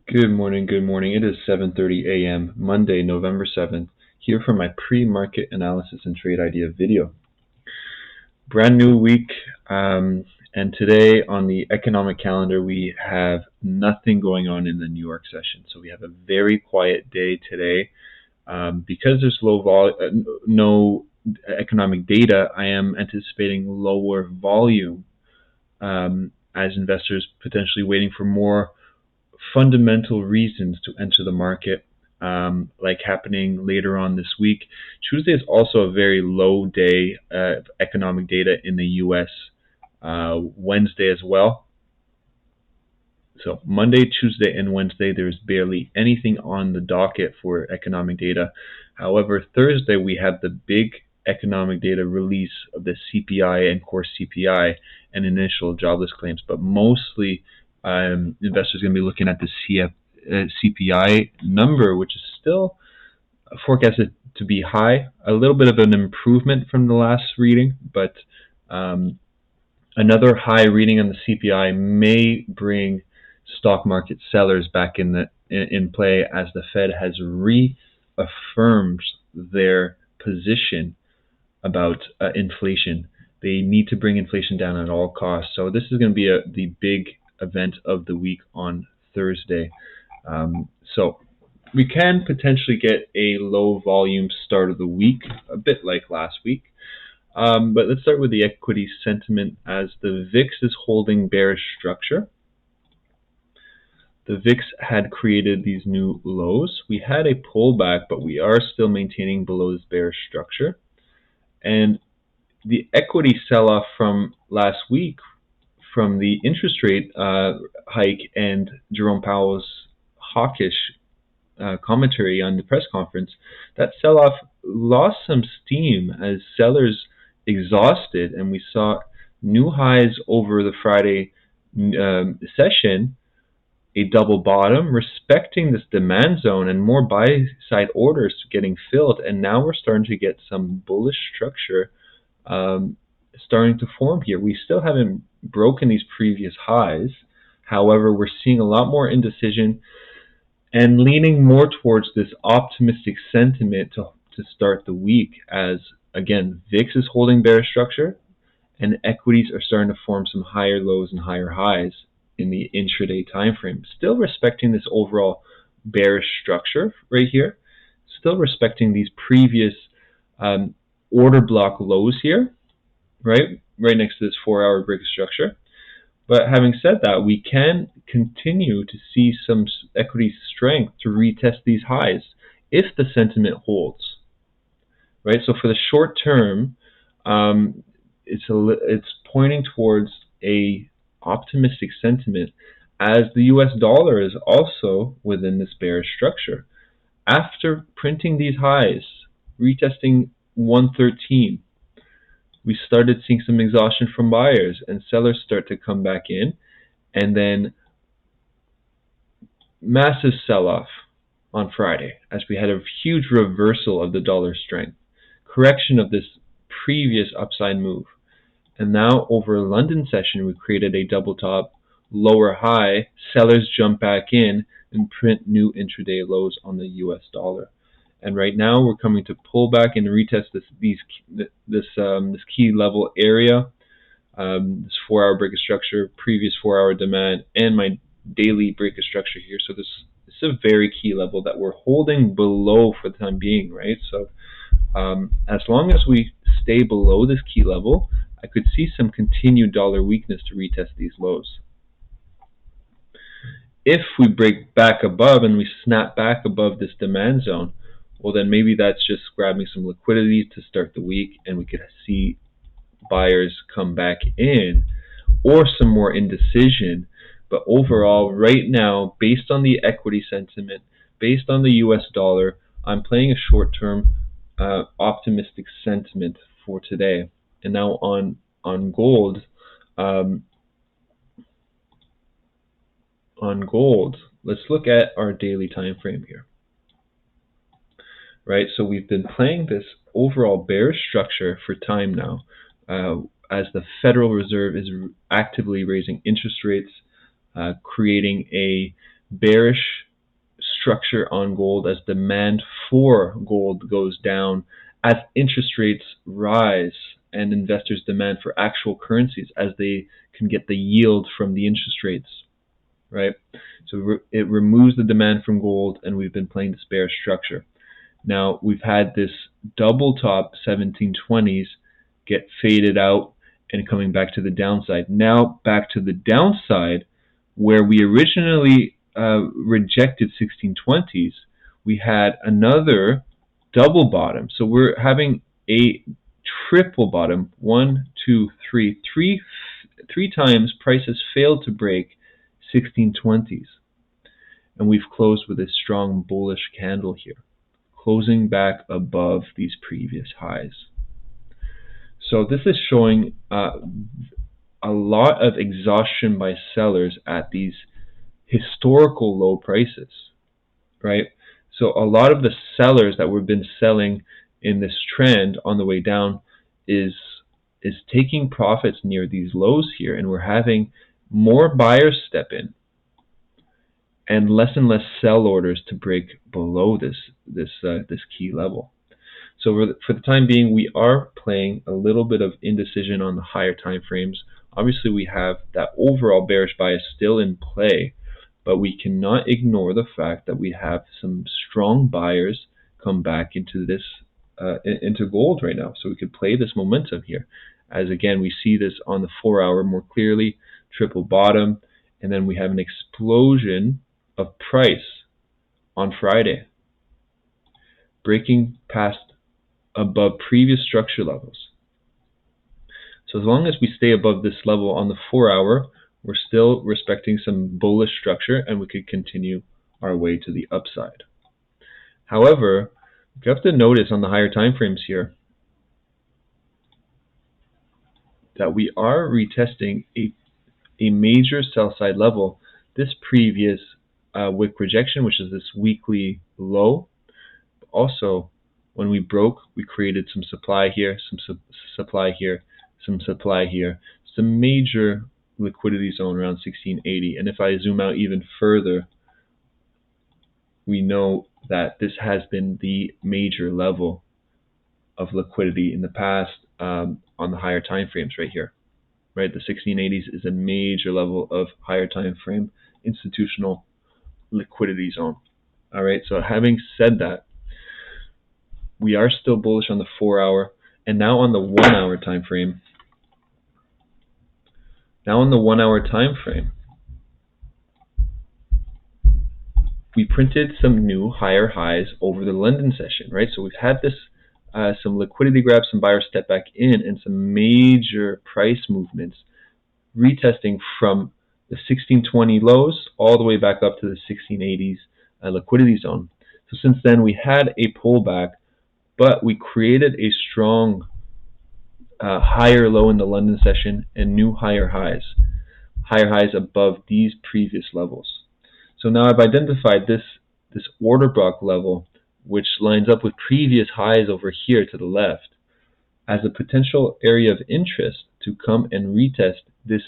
Good morning, good morning. It is 7:30 a.m. Monday, November 7th, here for my pre-market analysis and trade idea video. Brand new week, and today on the economic calendar we have nothing going on in the New York session. So we have a very quiet day today. Because there's no economic data, I am anticipating lower volume as investors potentially waiting for more fundamental reasons to enter the market, like happening later on this week. Tuesday is also a very low day of economic data in the US. Wednesday as well. So Monday, Tuesday, and Wednesday, there's barely anything on the docket for economic data. However, Thursday, we have the big economic data release of the CPI and core CPI and initial jobless claims, but mostly investors are going to be looking at the CPI number, which is still forecasted to be high, a little bit of an improvement from the last reading, but another high reading on the CPI may bring stock market sellers back in play, as the Fed has reaffirmed their position about inflation. They need to bring inflation down at all costs. So this is going to be the big event of the week on Thursday. So we can potentially get a low volume start of the week, a bit like last week. But let's start with the equity sentiment, as the VIX is holding bearish structure. The VIX had created these new lows. We had a pullback, but we are still maintaining below this bearish structure. And the equity sell-off from last week, from the interest rate hike and Jerome Powell's hawkish commentary on the press conference, that sell-off lost some steam as sellers exhausted, and we saw new highs over the Friday session, a double bottom, respecting this demand zone and more buy-side orders getting filled, and now we're starting to get some bullish structure starting to form here. We still haven't broken these previous highs. However, we're seeing a lot more indecision and leaning more towards this optimistic sentiment to start the week, as again VIX is holding bearish structure and equities are starting to form some higher lows and higher highs in the intraday time frame, still respecting this overall bearish structure right here, still respecting these previous order block lows here, right next to this 4-hour break of structure. But having said that, we can continue to see some equity strength to retest these highs if the sentiment holds, right? So for the short term, it's pointing towards a optimistic sentiment, as the US dollar is also within this bearish structure. After printing these highs, retesting 113, we started seeing some exhaustion from buyers, and sellers start to come back in, and then massive sell-off on Friday as we had a huge reversal of the dollar strength, correction of this previous upside move. And now over London session, we created a double top, lower high, sellers jump back in and print new intraday lows on the US dollar. And right now we're coming to pull back and retest this key level area, this 4-hour break of structure, previous 4-hour demand, and my daily break of structure here. So this is a very key level that we're holding below for the time being, right? So as long as we stay below this key level, I could see some continued dollar weakness to retest these lows. If we break back above and we snap back above this demand zone, well, then maybe that's just grabbing some liquidity to start the week, and we could see buyers come back in, or some more indecision. But overall, right now, based on the equity sentiment, based on the US dollar, I'm playing a short-term optimistic sentiment for today. And now on gold, let's look at our daily time frame here. Right, so we've been playing this overall bearish structure for time now, as the Federal Reserve is actively raising interest rates, creating a bearish structure on gold as demand for gold goes down, as interest rates rise and investors demand for actual currencies as they can get the yield from the interest rates, right? So it removes the demand from gold, and we've been playing this bear structure. Now, we've had this double top 1720s get faded out and coming back to the downside. Now back to the downside, where we originally rejected 1620s, we had another double bottom. So we're having a triple bottom. 1, 2, 3. Three times prices failed to break 1620s. And we've closed with a strong bullish candle here, closing back above these previous highs. So this is showing a lot of exhaustion by sellers at these historical low prices, right? So a lot of the sellers that we've been selling in this trend on the way down is taking profits near these lows here, and we're having more buyers step in and less sell orders to break below this key level. So for the time being, we are playing a little bit of indecision on the higher time frames. Obviously, we have that overall bearish bias still in play, but we cannot ignore the fact that we have some strong buyers come back into this into gold right now. So we could play this momentum here, as again we see this on the 4-hour more clearly, triple bottom, and then we have an explosion of price on Friday, breaking past above previous structure levels. So as long as we stay above this level on the 4-hour, we're still respecting some bullish structure, and we could continue our way to the upside. However, you have to notice on the higher time frames here that we are retesting a major sell side level, this previous wick rejection, which is this weekly low. Also, when we broke, we created some supply here, some supply here, some supply here, some major liquidity zone around 1680. And if I zoom out even further, we know that this has been the major level of liquidity in the past on the higher time frames right here. Right, the 1680s is a major level of higher time frame institutional liquidity zone. All right, so having said that, we are still bullish on the 4-hour, and now on the 1-hour time frame. Now on the 1-hour time frame, we printed some new higher highs over the London session, right? So we've had this some liquidity grabs, some buyers step back in, and some major price movements, retesting from the 1620 lows all the way back up to the 1680s liquidity zone. So since then, we had a pullback, but we created a strong higher low in the London session and new higher highs above these previous levels. So now I've identified this order block level, which lines up with previous highs over here to the left, as a potential area of interest to come and retest this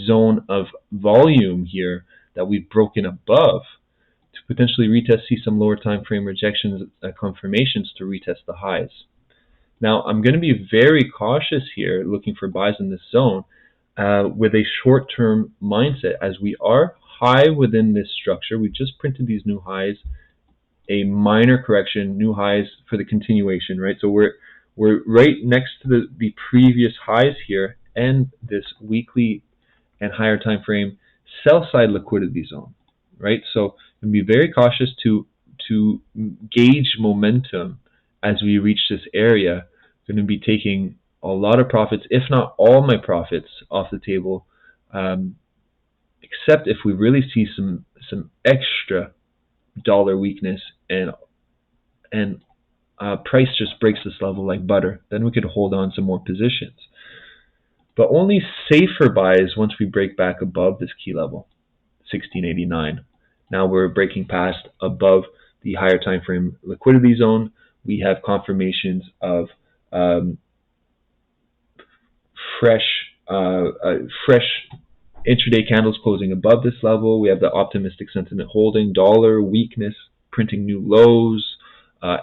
zone of volume here that we've broken above, to potentially retest, see some lower time frame rejections, confirmations to retest the highs. Now I'm going to be very cautious here, looking for buys in this zone with a short-term mindset, as we are high within this structure. We just printed these new highs, a minor correction, new highs for the continuation, right? So we're right next to the previous highs here and this weekly and higher time frame sell side liquidity zone, right? So I'm be very cautious to gauge momentum as we reach this area. I'm going to be taking a lot of profits, if not all my profits, off the table, except if we really see some extra dollar weakness and price just breaks this level like butter. Then we could hold on some more positions. But only safer buys once we break back above this key level, 1689. Now we're breaking past above the higher time frame liquidity zone. We have confirmations of fresh intraday candles closing above this level. We have the optimistic sentiment holding, dollar weakness printing new lows,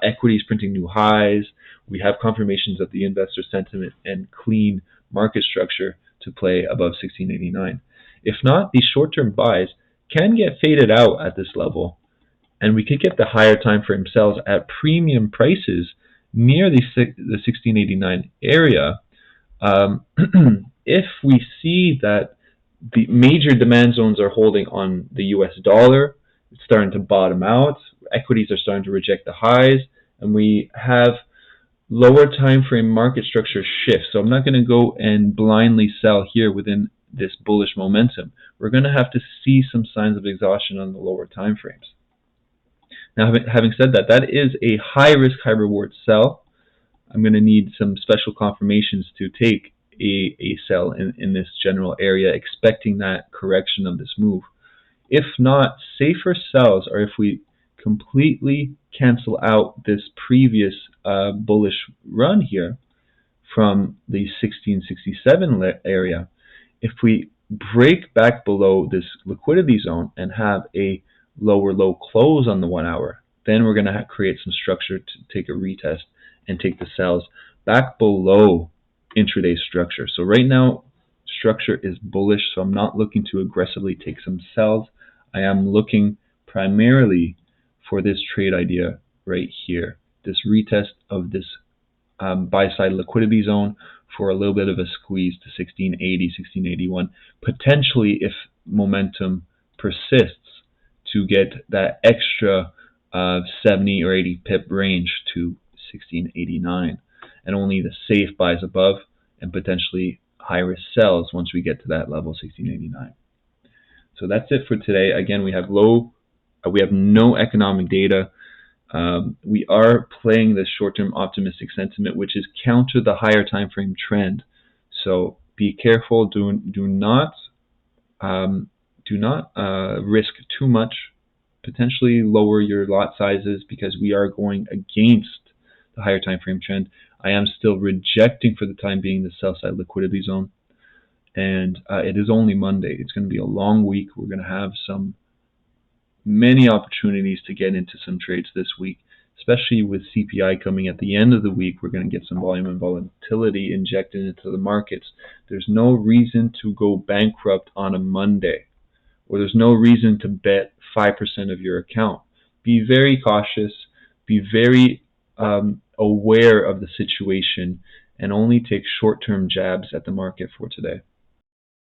equities printing new highs. We have confirmations of the investor sentiment and clean market structure to play above 1689. If not, these short-term buys can get faded out at this level, and we could get the higher time frame sells at premium prices near the 1689 area. If we see that the major demand zones are holding on the US dollar, it's starting to bottom out, equities are starting to reject the highs, and we have lower time frame market structure shift. So I'm not going to go and blindly sell here within this bullish momentum. We're going to have to see some signs of exhaustion on the lower time frames. Now, having said that, that is a high risk, high reward sell. I'm going to need some special confirmations to take a sell in this general area, expecting that correction of this move. If not, safer sells are if we completely cancel out this previous bullish run here from the 1667 area. If we break back below this liquidity zone and have a lower low close on the 1 hour, then we're going to create some structure to take a retest and take the sells back below intraday structure. So right now, structure is bullish, so I'm not looking to aggressively take some sells. I am looking primarily for this trade idea right here, this retest of this buy side liquidity zone for a little bit of a squeeze to 1680, 1681, potentially if momentum persists to get that extra 70 or 80 pip range to 1689, and only the safe buys above and potentially high risk sells once we get to that level 1689. So that's it for today. Again, we have no economic data. We are playing this short-term optimistic sentiment, which is counter the higher time frame trend. So be careful. Do not risk too much. Potentially lower your lot sizes because we are going against the higher time frame trend. I am still rejecting for the time being the sell side liquidity zone, and it is only Monday. It's going to be a long week. We're going to have many opportunities to get into some trades this week, especially with CPI coming at the end of the week. We're going to get some volume and volatility injected into the markets. There's no reason to go bankrupt on a Monday, or there's no reason to bet 5% of your account. Be very cautious, be very aware of the situation, and only take short-term jabs at the market for today.